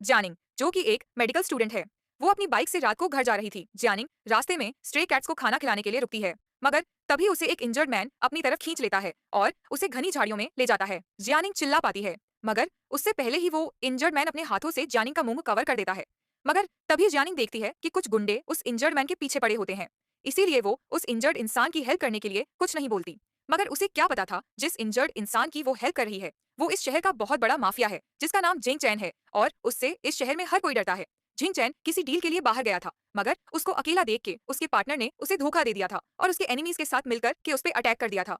जियानिंग, जो कि एक मेडिकल स्टूडेंट है, वो अपनी बाइक से रात को घर जा रही थी। जियानिंग रास्ते में स्ट्रे कैट्स को खाना खिलाने के लिए रुकती है, मगर तभी उसे एक इंजर्ड मैन अपनी तरफ खींच लेता है और उसे घनी झाड़ियों में ले जाता है। जियानिंग चिल्ला पाती है, मगर उससे पहले ही वो इंजर्ड मैन अपने हाथों से जियानिंग का मुंह कवर कर देता है। मगर तभी जियानिंग देखती है कि कुछ गुंडे उस इंजर्ड मैन के पीछे पड़े होते हैं। इसीलिए वो उस इंजर्ड इंसान की हेल्प करने के लिए कुछ नहीं बोलती। मगर उसे क्या पता था, जिस इंजर्ड इंसान की वो हेल्प कर रही है, वो इस शहर का बहुत बड़ा माफिया है जिसका नाम जिंग चैन है, और उससे इस शहर में हर कोई डरता है। जिंग चैन किसी डील के लिए बाहर गया था, मगर उसको अकेला देख के उसके पार्टनर ने उसे धोखा दे दिया था और उसके एनिमीज के साथ मिलकर के उस पे अटैक कर दिया था।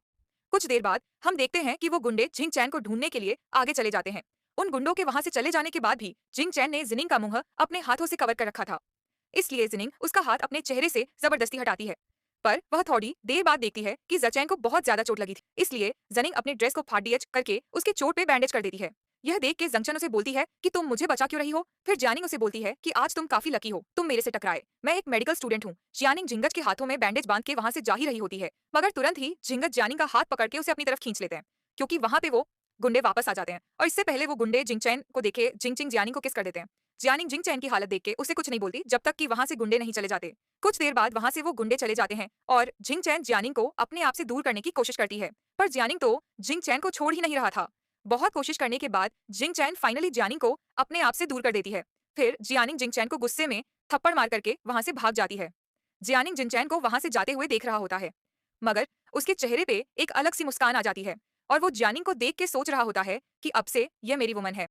कुछ देर बाद हम देखते हैं कि वो गुंडे जिंग चैन को ढूंढने के लिए आगे चले जाते हैं। उन गुंडों के वहां से चले जाने के बाद भी जिंग चैन ने जिनिंग का मुंह अपने हाथों से कवर कर रखा था। इसलिए जिनिंग उसका हाथ अपने चेहरे से जबरदस्ती हटाती है। पर वह थोड़ी देर बाद देखती है कि जचैन को बहुत ज्यादा चोट लगी थी। इसलिए जनिंग अपने ड्रेस को फाड़ दिया करके उसके चोट पे बैंडेज कर देती है। यह देख के जंक्शन उसे बोलती है कि तुम मुझे बचा क्यों रही हो। फिर जियानिंग उसे बोलती है कि आज तुम काफी लकी हो, तुम मेरे से टकराए, मैं एक मेडिकल स्टूडेंट हूँ। जियानिंग झिंगच के हाथों में बैंडेज बांध के वहां से जा ही रही होती है, मगर तुरंत ही झिंगच जियानिंग का हाथ पकड़ के उसे अपनी तरफ खींच लेते हैं, क्योंकि वहां पे वो गुंडे वापस आ जाते हैं और इससे पहले वो गुंडे जिंगचैन को देखे जिंगचिंग जियानिंग को किस कर देते हैं। जियानिंग जिंगचैन की हालत देख के उसे कुछ नहीं बोलती जब तक कि वहां से गुंडे नहीं चले जाते। कुछ देर बाद वहां से वो गुंडे चले जाते हैं और जिंग चैन जियानिंग को अपने आप से दूर करने की कोशिश करती है, पर जियानिंग तो जिंग चैन को छोड़ ही नहीं रहा था। बहुत कोशिश करने के बाद जिंग चैन फाइनली जियानिंग को अपने आप से दूर कर देती है। फिर जियानिंग जिंग चैन को गुस्से में थप्पड़ मार करके वहां से भाग जाती है। जियानिंग जिंग चैन को वहां से जाते हुए देख रहा होता है, मगर उसके चेहरे पे एक अलग सी मुस्कान आ जाती है और वो जियानिंग को देख के सोच रहा होता है कि अब से यह मेरी वुमन है।